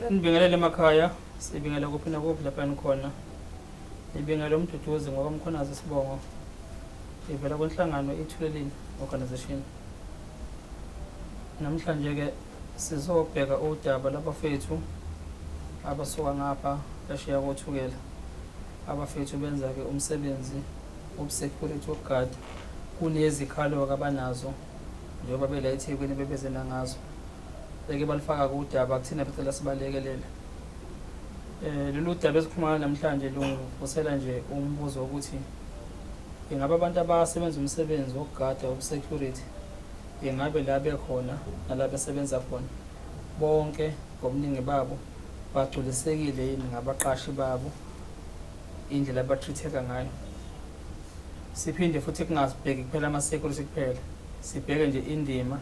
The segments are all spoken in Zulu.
Senibingelele emakhaya, sibingela kuphi nakuphi lapha nikhona. Ibingela umduduzi ngokwamkhonazi Sibongo. Ivela kwenhlangano iThuleleni Organization. Namhlanje ke sizobheka udaba labafethu abasuka ngapha phesheya kothukela. Abafethu benza ke umsebenzi obsecurity guard kunezikhalo abanazo njengoba bela eThekwini bebezena ngazo. Beke balifaka kudaba kuthina phela sibalekelele. Lolu daba esikhuluma namhlanje lungivusela nje umbuzo ukuthi ingabe abantu abasebenza umsebenzi wokugada obsecurity ingabe la bekhona nala besebenza khona bonke ngobuningi babo bagculisekile yini ngabaqashi babo indlela abatreateka ngayo. Siphinde futhi kungasibheki kuphela ama-security kuphela, sibheke nje indima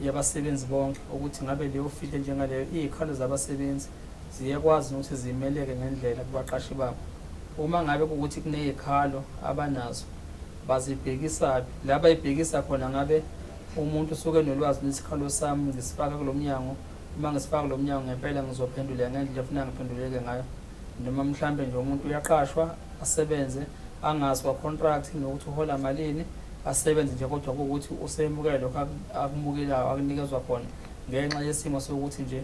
yabasebenzi bonke ukuthi ngabe leyo fihle njengaleyo izikhalo zabasebenzi ziyakwazi ukuthi zimeleke ngendlela kubaqashi babo. Uma ngabe ukuthi kunezikhalo abanazo bazibhekisa la bayibhekisa khona, ngabe umuntu usuke nolwazi lesikhalo sami ngisifaka kulomnyango, uma ngisifaka kulomnyango ngempela ngizophendula ngendlela efuna ngiphenduleke ngayo, noma mhlambe nje umuntu uyaqashwa asebenze angazi kwa contract nokuthi uhola malini, asebenze nje kodwa ukuthi usemukele lokho akumukelayo akunikezwa khona ngenxa yesimo sokuthi nje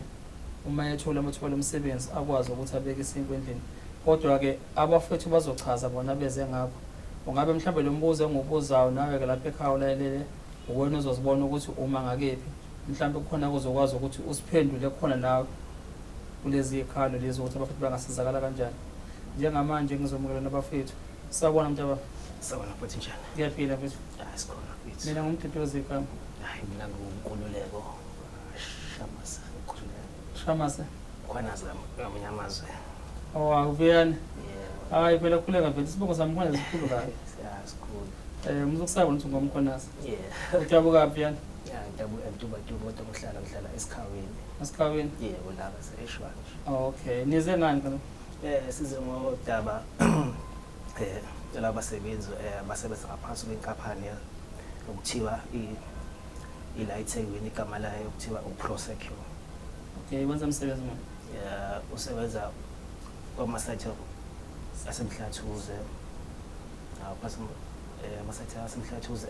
uma ethola amathuba omsebenzi akwazi ukuthi abeke isinto endlini. Kodwa ke abafethu bazochaza bona beze ngakho. Ungabe mhlambe lo mbuzo engibuzayo nawe ke lapha ekhaya ulalele uwena uzozibona ukuthi uma ngakephi mhlambe kukhona kuzokwazi ukuthi usiphendule khona nawe kulezi zikhalo lezi ukuthi abafethu bangasizakala kanjani. Njengamanje ngizomukela nabafethu. Sawubona mntaba. Sawubona futhi njani? Ngiyaphila mfethu. Sikhona futhi. Mina ngumduduzi ekhaya. Hayi mina nguNkululeko. Shamase uNkululeko. Shamase. Khwanazi ngamanyamazwe. Oh awuviyani? Yebo. Hayi phela khuleka mfethu, isibongo sami khona sikhulu kabi. Sikhulu. Mzokusaba ukuthi ungomkhonasi. Yeah. Udabuka kaphi yana? Ya ngidabuka kodwa ngihlala esikhaweni. Esikhaweni? Yebo lapha eShwanje. Okay. Nize ngani kana? Size ngodaba labasebenzi abasebenza ngaphansi kwenkampani okuthiwa iLighting igama layo okuthiwa uProsecure. Okay, wenza umsebenzi manje. Usebenza kwamasayithi asemhlathuze. Phasi amasayithi asemhlathuze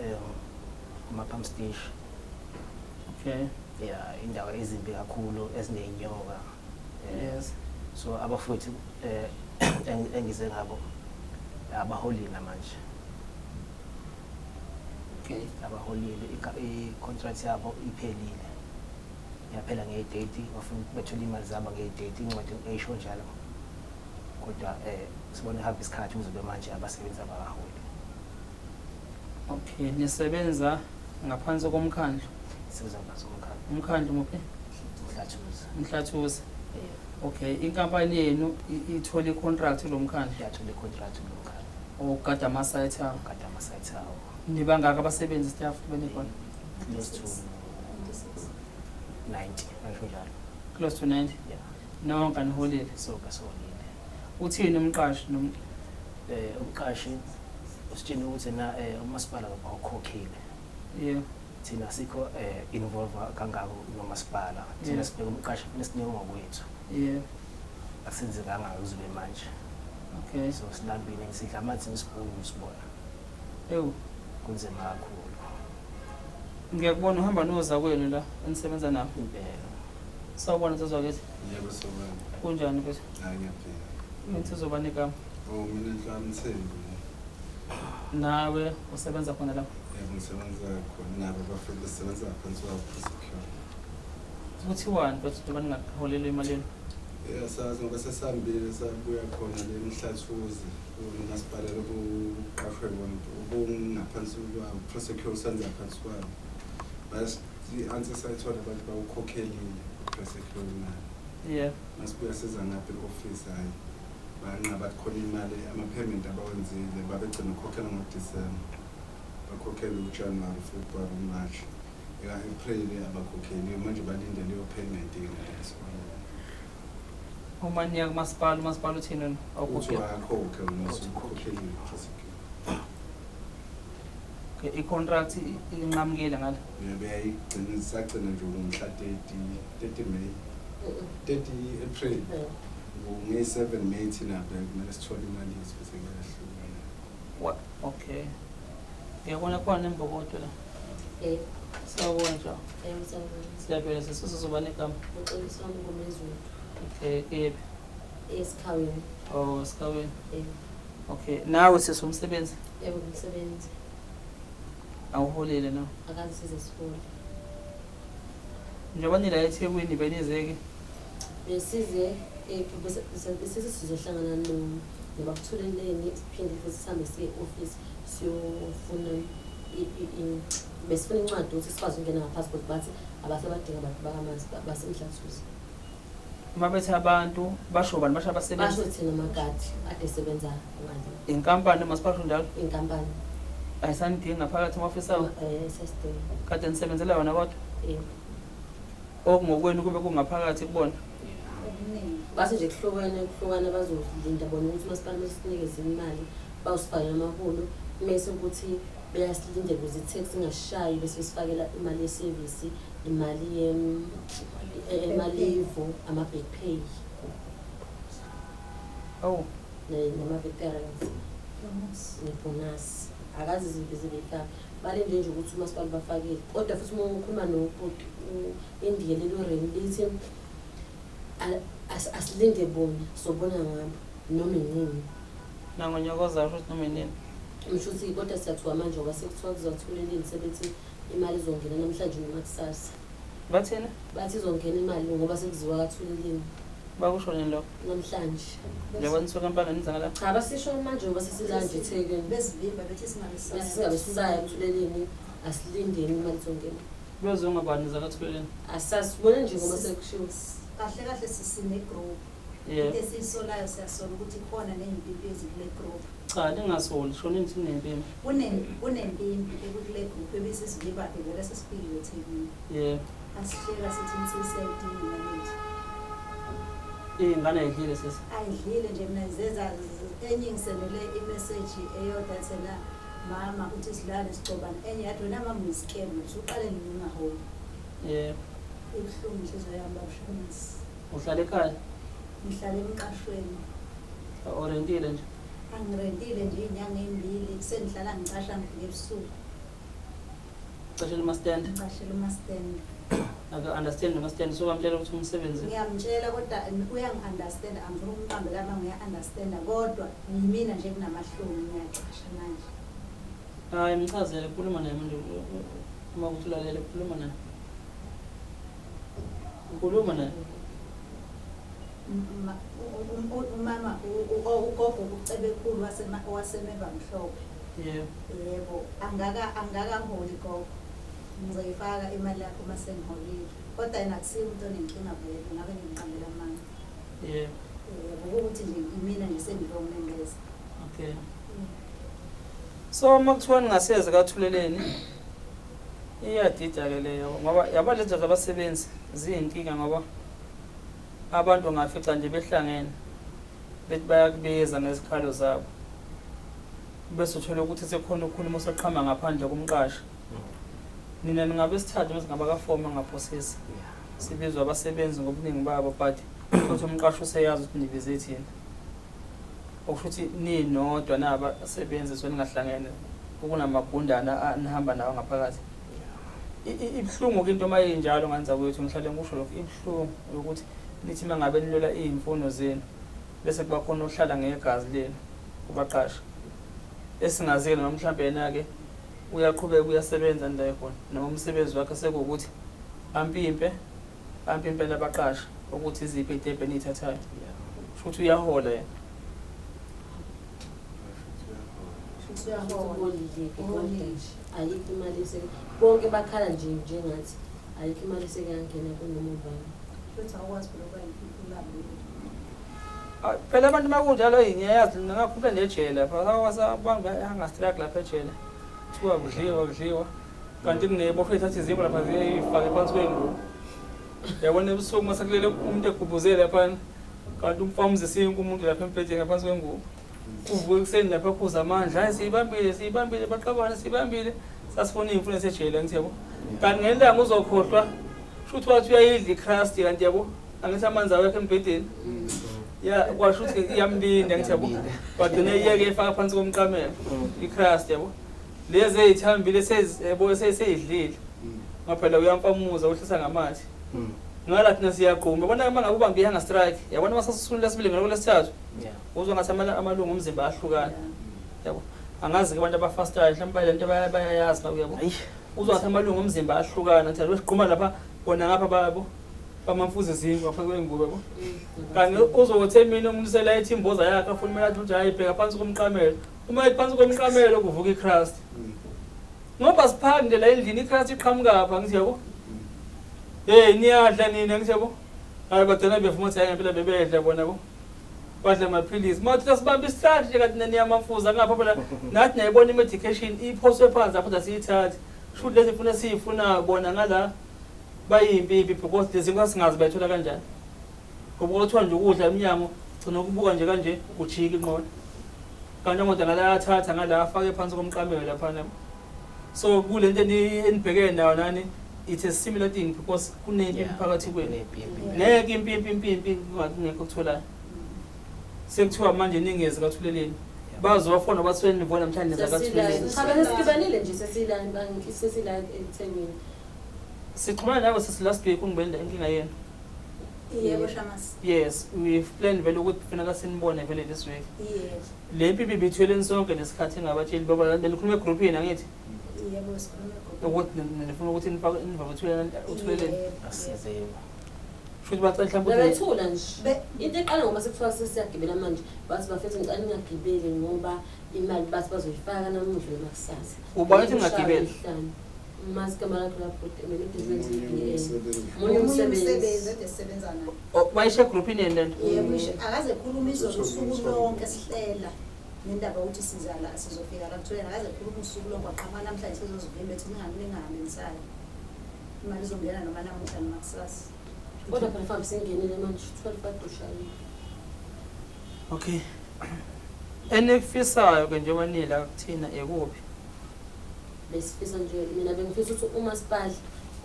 kuma-pump station. Okay. Indawo ezimbi kakhulu ezinenyoka. Yes. So abafowethu engize ngabo abaholile manje. Okay. Abaholile i-contract yabo iphelile. Yaphela nge-date, bafuna bethole imali zabo nge-date, incwadi eyisho njalo. Kodwa sibona ihamba isikhathi uzobe manje abasebenza abaholi. Okay, nisebenza ngaphansi komkhandlu. Sisebenza ngaphansi komkhandlu. Umkhandlu muphi? Mhlathuze. Mhlathuze. Okay, inkampani yenu ithola i-contract lo mkhandlu. Yathola i-contract lo mkhandlu. Ogada ama-site awo. Ogada ama-site awo. Nibangaka abasebenzi staff benikhona? Close to 90, ngisho njalo. Close to 90? Yeah. Nonke niholile? Sonke siholile. Uthini umqashi Umqashi usitshela ukuthi na umasipala awukhokhile. Yeah. Thina sikho involve kangako nomasipala. Thina sibheka umqashi nesineke ngokwethu. Yeah. Akusenzekanga uzube manje. Okay. So silambile ngisidla amanzi nesipuni sibona. Ewu, kunzima kakhulu. ngiyakubona uhamba noza kwenu la enisebenza nabo. Impela. Sawubona Sezwakethi. Yebo sawubona. Kunjani mfethu? Hayi ngiyaphila. Insizwa igama. Mina Nhlanthembu. Nawe usebenza khona la? Yebo ngisebenza khona nabo bafike besebenza ngaphansi kwa-Prosecure. Kuthiwani mfethu njengoba ningaholelwa emalini? Sazi ngoba sesihambile sabuya khona le Mhlathuze umasipala lokuqashwe ngaphansi kwa-Prosecure usenza ngaphansi kwabo. Basi i-answer sayithola abantu bawukhokhelile Prosecure imali. Yeah. Masibuya siza ngapha e-office hayi banqaba khona imali ama-payment abawenzile babegcina ukukhokhela ngoDisemba. Bakhokhela uJanuwari, February, March. Eka-April abakhokheli manje balinde leyo payment ngaleso. Uma niya kumasipala, umasipala uthini awukhokhe? Ukhokhe ukhokhelile Prosecure. Okay, i-contract inqamukile ngale? Beyayigcina isagcina nje ngomhla 30 May. 30 April nge-7 May thina kumele sithole imali yethu bese kuyahlukana. Okay. Ngiyabona khona imbokodo la. Sawubona njalo. Siyabela sizoba negama. Uxolisa wami ngomezulu. Okay, kephi? Esikhaweni. Oh, esikhaweni. Okay, nawe sesumsebenzi? Yebo, ngumsebenzi. Awuholile na? Akaze size sifole. Njengoba nila eThekwini benizeke? Besize bese sizohlangana nobakuthuleleni siphinde futhi sihambe siye e-office siyofuna besifuna incwadi ukuthi sikwazi ukungena ngapassport bathi abasebadinga abantu bakamanzi basemhlathuze. Uma bethi abantu basho bani basho abasebenzi? Basho thina magadi ade sebenza ngani? Inkampani masipasho njalo? Inkampani. Ayisanidingi ngaphakathi ema-office awo? Sesidinga. Kade nisebenzela yona kodwa? Okungokwenu kube kungaphakathi kubona? Base nje kuhlukana bazolinda bona ukuthi masipala mesinikeze imali bawusifakela amaholo mase ukuthi beyasilindela ukuze i-tax ingashayi bese sifakela imali ye-service, imali emalivo, ama-back pay. Oh. Nama-veterans. Ne-bonus. Akazi izinto ezibeka. Balinde nje ukuthi umasipala bafakile. Kodwa futhi uma ukhuluma nobhuti indiye lelo reni lithi asilinde bona sobona ngabo noma inini. Nangonyokoza ukuthi noma inini. Ngisho ukuthi kodwa siyathiwa manje ngoba sekuthiwa kuzothuleleni sebethi imali izongena namhlanje noma kusasa. Bathina? Bathi izongena imali ngoba sekuziwa kathuleleni. Bakusho nini lokho? Namhlanje. Njengoba nisuka empangeni niza ngala? Cha basisho manje ngoba sesilanje eThekwini. Besivimba bethi singabe sisaya ekuthuleleni asilindeni imali izongena. Bezonga bani zakathuleleni? Asasibone nje ngoba sekushiwo. Kahle kahle sisine group. Yeah. Esisolayo siyasola ukuthi khona nezimpimpi ezikule group. Cha, lingasoli, shona nithi nempimpi. Kunempimpi ekule group ebisisivimba phela sesiphiwe eThekwini. Yeah. Asishela sithi nisiyidinga nathi. Ingane ayidlile sisi. Ayidlile nje mina zeza enye ngisenele imessage eyodwa thena mama uthi silale sicobana enye yathi wena mama uyiskemu usuqale ngingaholi. Yeah. Ibuhlungu inhliziyo yami bashonisi. Uhlala ekhaya? Ngihlala emqashweni. Orentile nje? Angirentile nje inyanga embili sengihlala ngicasha ngebusuku. Cashela ama-stand? Ngicashela ama-stand. Aka-understand ama-stand, so bamtshela ukuthi umsebenzi? Ngiyamtshela kodwa uyangi-understand, angifuna umqambe lama ngiya-understanda kodwa yimina nje kunamahloni ngiyacasha manje. Hayi mchazele, khuluma naye manje uma ukuthi ulalele, khuluma naye. Khuluma naye. Umama ugogo uCebekhulu wasemeva Mhlophe. Yebo, angakaholi gogo. Ngizoyifaka imali yakho uma sengiholile. Kodwa yena akusiyo umuntu onenkinga vele, ngabe ngiqambela amanga. Yebo. Ukuthi nje imina nje sengilomengeza. Okay. So uma kuthiwa ningaseze kathuleleni iyadida ke leyo ngoba yaba lezi zabasebenzi ziyinkinga ngoba abantu ngafica nje behlangene bethi bayakubeza ngezikhalo zabo bese uthola ukuthi sekhona ukukhuluma osaqhama ngaphandle kumqashi. Nina ningabe sithathe bese ngaba kafoma ngaphosisi sibizwa abasebenzi ngobuningi babo but futhi umqashi useyazi ukuthi nibize thina okusho ukuthi ninodwa nabasebenzi soningahlangene ukunamagundana nihamba nawo ngaphakathi. Ibhlungu into mayinjalo nganza kwethu ngihlale ngisho lokho ibhlungu ukuthi nithi mangabe nilola izimfuno zenu bese kuba khona ohlala ngegazi lenu kubaqashi esingazile noma mhlawumbe yena ke uyaqhubeka uyasebenza ndaye khona noma umsebenzi wakhe sekuwukuthi ampimpe labaqashi ukuthi iziphi idebe nithathayo futhi uyahola yena. Ayikho imali bonke bakhala nje njengathi ayikho imali sekuyangena kunoma ubani. Futhi awukwazi ukuba impilo. Phela abantu makunjalo ngiyayazi ngakhuphela nejele lapha banga strike lapha ejele kuthiwa kudliwa kanti kunebo futhi athi izimbo lapha ziyifaka phansi kwengubo. Yabona ebusuku masakulele umuntu egubuzele lapha kanti umfamuzi siyinku umuntu lapha empetheni ngaphansi kwengubo. Uvuke kuseni lapha kuza amandla hayi siyibambile baqabana siyibambile sasifuna imfuno esejele ngithi yabo kanti ngelanga uzokhohlwa futhi wathi uyayidla iCrust kanti yabo angithi amanzi awekho embhedeni ya kwasho ukuthi iyamlinda ngithi yabo wadona iyeke efaka phansi komqamelo icrust yabo lezi ezithambile sezebo seseyidlile ngaphela uyampamuza uhlisa ngamathe ngala thina siyaqhuma bona uma ngabe ubambe ihanga strike yabona masasisula lesibili ngalo lesithathu uzwa ngathi amalungu omzimba ahlukana yabo angazi ke abantu abafastayo mhlawumbe lento bayayazi babu yabo uzwa ngathi amalungu omzimba ahlukana thina besiqhuma lapha bona ngapha babo bamamfuze zingu ngapha kwengubo yabo kanti uzothi mina umnisela ethi imboza yakhe afuna mina athi ayibheka phansi komqamelo uma iphansi komqamelo kuvuka icrust ngoba siphande la endlini icrust iqhamuka lapha ngithi yabo niyadla nina ngithi yabo hayi badala befuma ukuthi ngempela bebedla bona bo badla amaphilisi mawuthi sibambe isihlathi nje kanti niyamamfuza ngapha phela nathi nayibona i-medication iphoswe phansi apho siyithathe shuthi lezi funa siyifuna bona ngala bayimpipi because lezi zinto singazi bayithola kanjani ngoba kuthiwa nje ukudla eminyango gcina ukubuka nje kanje ujike inqola kanti umuntu ngala athatha ngala afake phansi komqamelo lapha so kule nto enibhekene nayo nani it's a similar thing because kunempi phakathi kwenu ngeke impimpi ngakho kutholayo sekuthiwa manje ningezi kathuleleni bazofona baswele nibona mhlanje zakathuleleni sibanile nje sesila eThekwini sixhumana nawe last week ungibenda inkinga yenu yebo Shamas yes we planned vele ukuthi kufanele sinibone vele this week yes le mpipi bithweleni sonke nesikhathi ngabatsheli baba nikhuluma egroup yini angithi yebo sikhuluma ukuthi nifuna ukuthi nivakathelele uthweleni asizeni futhi bathi mhlawumbe bethula nje into eqala ngoba sekuthiwa sesiyagibela manje bathi bafethu ngicela ningagibeli ngoba imali bathi bazoyifaka namuhla emakusasa ubona ukuthi ngagibeli masikama lakho lapho munye umsebenzi esebenza naye bayishe group yini lento yebo akaze khuluma izosuku lonke sihlela nendaba ukuthi sizala sizofika la kuthuleni akaze khuluma usuku lonke waqhamuka namhlanje sizozivimba ethi ningahambenisayo imali izongena noma namuhla noma kusasa kodwa phela mfambi singenile manje 12 doshali okay enifisayo ke njengoba nila kuthina ekuphi besifisa nje mina bengifisa ukuthi umasipala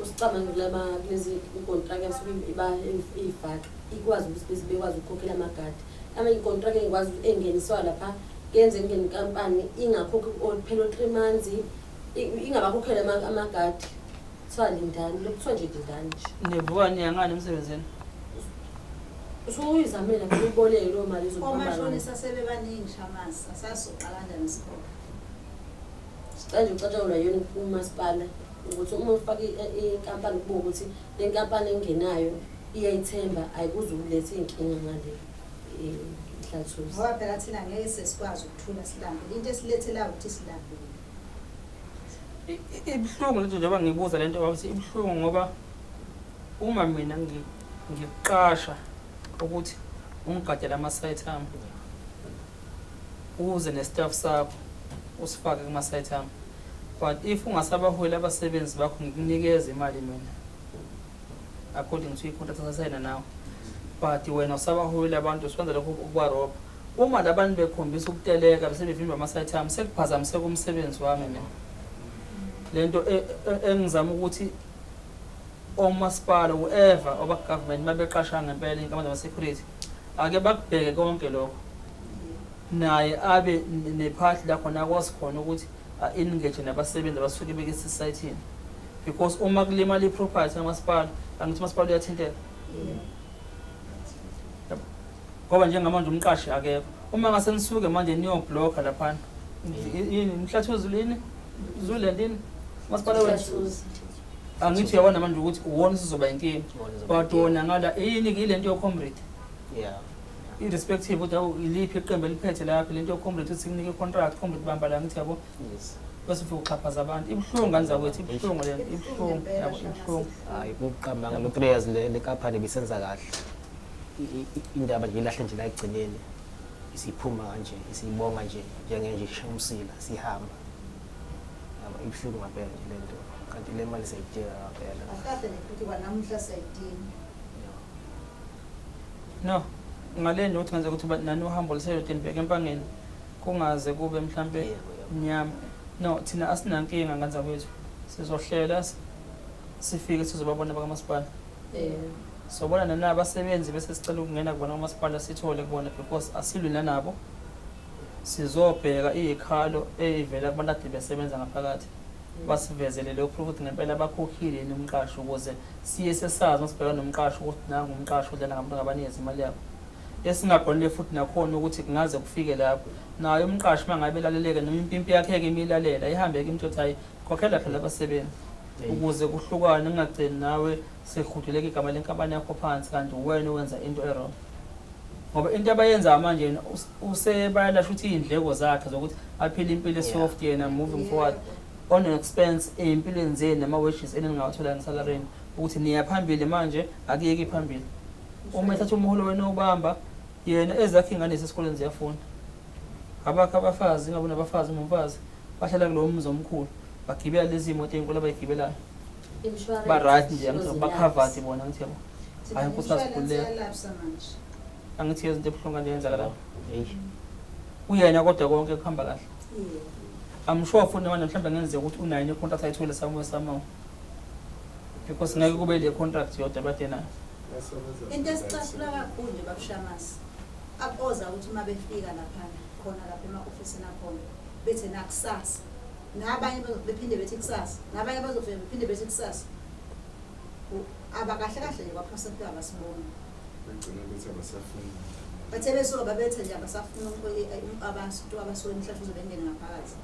usicabanga kulaba kulezi inkontrakt yasuke ifaka ikwazi ukuthi bekwazi ukukhokhela amagadi inkontrakt engikwazi engeniswa lapha kenze ngenkampani ingakhokhi phela 3 months ingabakhokhela amagadi salindani lokuthiwa nje lindani nje nivuka niyangani emsebenzini usuyizamela ukuboleka lo mali izophambana omashonisa sebebaningi Shamas asasoqa kanjani isikole sicela ucatshula yona umasipala ukuthi uma ufake inkampani kubuka ukuthi le nkampani engenayo iyayithemba ayikuzukuletha inkinga ngale ihlathuzi ngoba phela thina ngeke sesikwazi ukuthula silambile into esilethela ukuthi silambile ibhlungu lento njengoba ngibuza lento wathi ibhlungu ngoba uma mina ngiqasha ukuthi ungigadela ama-site ami uze ne-staff sakho usifake kuma-site ami but if ungasabaholi abasebenzi bakho ngikunikeza imali mina according to i-contract asayina nawe but wena usabaholi abantu usikwenza lokho ukubarobha uma labantu bekhombisa ukuteleka bese bevimba ama-site ami sekuphazamiseka umsebenzi wami mina lento engizama ukuthi omasipala whoever oba-government mabeqasha ngempela inkampani zama-security ake bakubheke konke lokho naye abe nephathi la khona akwazi khona ukuthi a-engage nabasebenzi abasuke bekesisayithini because uma kulimala i-property kamasipala angithi umasipala uyathinteka ngoba njengamanje umqashi akekho uma ngase nisuke manje niyoblokha laphana yini mhlathuzi lini zulendini masipala wethu angithi yabona manje ukuthi uwona sizoba inkinga but wona ngala yini ile nto yocomrade irrespective ukuthi iliphi iqembu eliphethe lapho lento yocomrade ukuthi kunike contract comrade bamba la ngithi yabo bese ufika uxhaphaza abantu ibhlungu kanza kwethu ibhlungu le ibhlungu yabo ibhlungu hayi ukuqamba lo 3 years le company bisenza kahle indaba nje ilahle nje la egcineni isiphuma kanje isibonga nje njengenje ishamsila sihamba yabo ibhlungu ngempela nje lento kanti le mali seyidinga ngempela akahle futhi kwanamuhla sayidinga no ngale nje ukuthi ngenze ukuthi nani uhambo liseyodini bheke empangeni kungaze kube mhlambe mnyama no thina asinankinga nganza kwethu sizohlela sifike sizobabona bakamasipala sobona nanabasebenzi bese sicela ukungena kubona umasipala sithole kubona because asilwi nanabo sizobheka izikhalo ezivela kubantu ade besebenza ngaphakathi basivezele lokho ukuthi ngempela bakhokhile nomqashi ukuze siye sesazi masibheka nomqashi ukuthi nangu umqashi udlala ngabantu ngabanikeza imali yabo esingaqonile futhi nakhona ukuthi kungaze kufike lapho nayo umqashi mangabe laleleke noma impimpi yakhe ke imilalela ihambe ke into ethi khokhela phela abasebenzi ukuze kuhlukane ngingagcini nawe sekhuduleka igama lenkampani yakho phansi kanti uwena owenza into errong ngoba into abayenza manje usebayalasha ukuthi izindleko zakhe zokuthi aphile impilo soft yena moving forward on expense empilweni zeni nama wages eningawathola ngesalareni ukuthi niya phambili manje akuyeki phambili uma ethatha umuholo wena ubamba yena ezakhe ingane sesikoleni ziyafunda abakho abafazi ngabona abafazi umfazi bahlala kulo mzi omkhulu bagibela lezi imoto ezinkulu abayigibelayo ba right nje bakhavati bona ngithi yabo hayi kusasikhuleka angithi izinto ebuhlungu njengenza lapho uyena kodwa konke kuhamba kahle I'm sure futhi manje mhlawumbe ngenze ukuthi unayo i-contract ayithole somewhere somehow because ngeke kube le contract yodwa bade nayo into esicasula kakhulu nje babushamasi aboza ukuthi uma befika lapha khona lapha ema-ofisini akhona bethi nakusasa nabanye bephinde bethi kusasa nabanye bazofika bephinde bethi kusasa abakahle kahle nje kwaphosentwe abasiboni begcina ukuthi abasafuni bathe besuka babethe nje abasafuna abantu abasuke emhlanje uzobengene ngaphakathi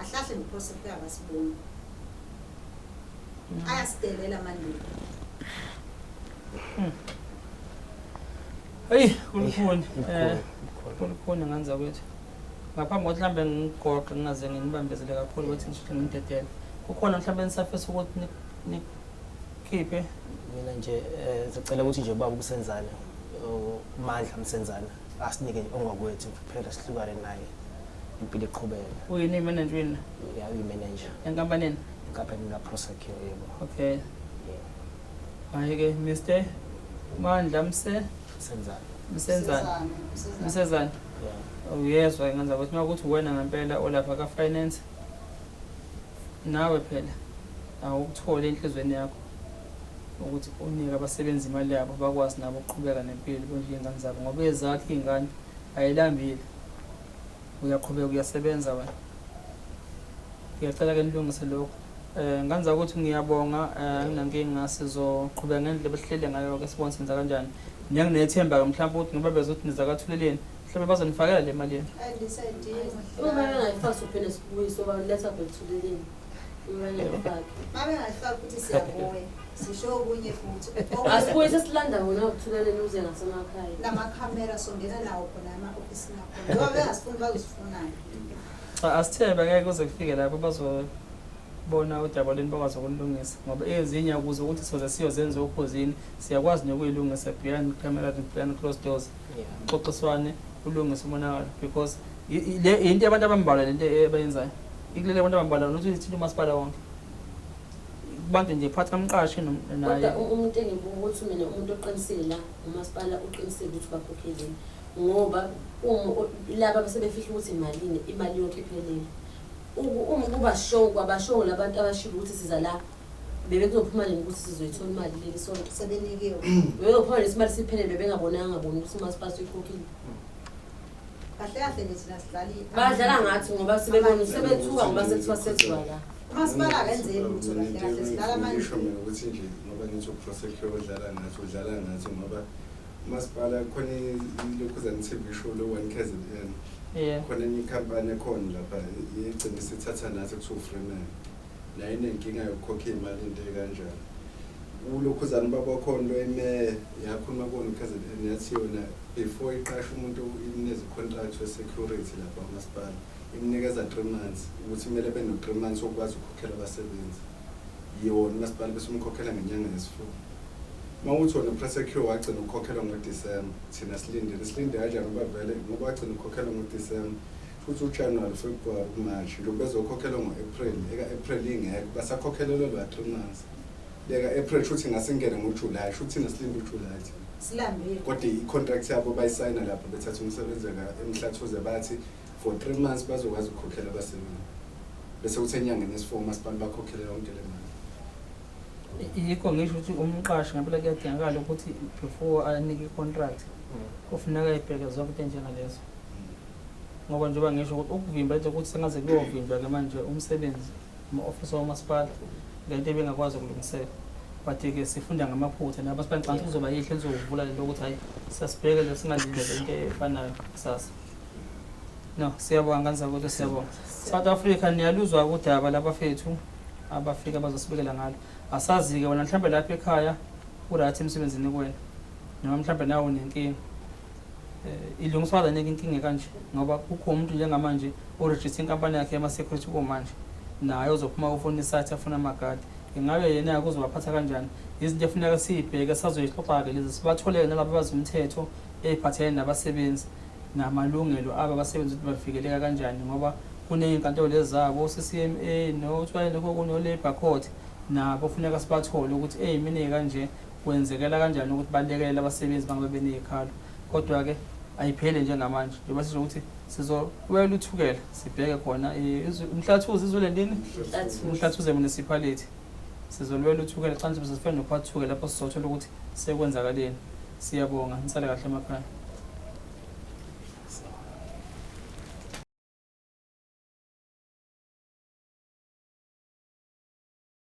ahlahle ngeprosentwe abasiboni ayasidelela manje hey kulukhuni nganza kwethu ngaphambi kokuthi mhlambe ngigoqe ngingaze nginibambezele kakhulu ukuthi ngisho ngidedele kukhona mhlambe nisafisa ukuthi nikhiphe mina nje sicela ukuthi nje baba ukusenzana uMandla Msenzana asinike ongakwethu kuphela sihlukane naye impilo iqhubeka uyini manager wini ya uyi-manager enkampanini enkampanini ka-Prosecure yebo okay hayi-ke Mr. Mandla Msenzana uyezwa ngenza ukuthi uma ukuthi wena ngempela olapha ka-finance nawe phela awukuthole enhlizweni yakho ukuthi unike abasebenzi imali yabo bakwazi nabo ukuqhubeka nempilo konje iy'ngane zabo ngoba ezakho iy'ngane ayilambile uyaqhubeka uyasebenza wena ngiyacela-ke nilungise lokho nganza ukuthi ngiyabonga nginankinga sizoqhubeka ngendlela besihlele ngayo-ke sibone senza kanjani ngiyanginethemba-ke mhlawumbe ukuthi ngoba bezothi nizakathuleleni mhlawumbe bazonifakela le mali yenu uma bengayifaki sophinde sibuyiso baletha bekuthuleleni uma bengayifaki babengayifaki ukuthi siyabuya sisho okunye futhi asibuye sesilanda wona ukuthuleleni uze ngasemakhaya lamakhamera sondela nawo khona ema-ofisini akhona ngoba bengasifuni bazosifunayo asithembe ngeke kuze kufike lapho bazobona udaba lweni bakwazi ukulungisa ngoba ezinye ukuze ukuthi soze siyozenza ophozini siyakwazi nokuyilungisa behind camera and behind closed doors uxoxiswane ulungise umonakalo because into abantu abambalwa lento abayenzayo ikulele abantu abambalwa nokuthi ithinta umasipala wonke kubantu nje phakathi kamqashi naye kodwa umuntu engibuka ukuthi mina umuntu oqinisile la umasipala uqinisile ukuthi bakhokheleni ngoba laba basebefihla ukuthi imali yonke iphelele uma kuba show kwabashow labantu abashilo ukuthi siza la bebekuzophuma nje ukuthi sizoyithola imali leli so sebenikiwe beyophuma lesimali siphelele bebengabonanga ukuthi umasipala uyikhokhile kahle kahle nithina sidlali badlala ngathi ngoba sebebona sebethuka ngoba sekuthiwa sethiwa la umasipala akenzeli lutho kahle kahle sidlala amanje ngisho mina ukuthi nje ngoba ngithi uProsecure udlala ngathi ngoba umasipala khona ilokhuzana TV show lo 1KZN khona enye ikhampani ekhona lapha igcina isithatha nathi kuthiwa uFreeman nayo inenkinga yokukhokha imali into ekanjalo ulokhuzana babakhona lo emeya yakhuluma kona uKZN yathi yona before iqasha umuntu inikeza contract we-security lapha umasipala imnikeza 3 months ukuthi kumele beno 3 months okwazi ukukhokhela abasebenzi yona umasipala bese umkhokhela ngenyanga yesifuna mawuthi wona Prosecure wagcina ukukhokhelwa ngoDisemba thina silinde kanjani ngoba vele ngoba wagcina ukukhokhelwa ngoDisemba futhi uJanuary February March lo bezokhokhelwa ngoApril eka-April ingekho basakhokhelelwe lwa 3 months leka April futhi ngasengene ngoJuly futhi thina silinde uJuly silambile kodwa i-contract yabo bayisayina lapho bethatha umsebenzi emhlathuze bathi for 3 months bazokwazi ukukhokhela abasebenzi bese kuthi enyangeni yesifo umasipala bakhokhele yonke le mali yikho ngisho ukuthi umqashi ngempela kuyadingakala ukuthi before anike i-contract kufuneka ayibheke zonke into njengalezo, ngoba njengoba ngisho ukuthi ukuvimba letho ukuthi sengaze kuyovinjwa-ke manje umsebenzi uma-ofisa womasipala lento ebengakwazi ukulungisela. But-ke sifunda ngamaphutha namasipala ngicabanga ukuthi kuzoba yihle elizovula lento ukuthi hhayi siyasibheke le singalindele into efanayo kusasa. No, siyabonga kanzakuthi siyabonga. South Africa niyaluzwa udaba labafethu abafika bazosibekela ngalo. Asazi-ke wena mhlawumbe lapha ekhaya urathi emsebenzini kuwena noma mhlawumbe nawe unenkinga. Ilungiswa kanjani inkinga kanje ngoba kukho umuntu njengamanje orejista inkampani yakhe yama-security komanje naye ozophuma ufuna isathi afuna amagadi. Ingabe yena kuzobaphatha kanjani? Izinto efuneka siyibheke sazoyixoxa-ke lezi sibatholele nalabo abazumthetho ey'phathelene nabasebenzi namalungelo aba abasebenzi ukuthi bavikeleka kanjani, ngoba kuney'nkantolo lezi zabo o-CCMA no-Labour Court nabo funeka sibathole ukuthi mina kanje kwenzekela kanjani ukuthi balekelele abasebenzi bangabe beney'khalo. Kodwa-ke ayiphele njengamanje njengoba sisho ukuthi sizowela uthukela sibheke khona Mhlathuze izwe ndini Mhlathuze municipality sizolwela uthukela xa nje sifane nophathuke lapho sizothola ukuthi sekwenzakaleni. Siyabonga nisale kahle emakhaya.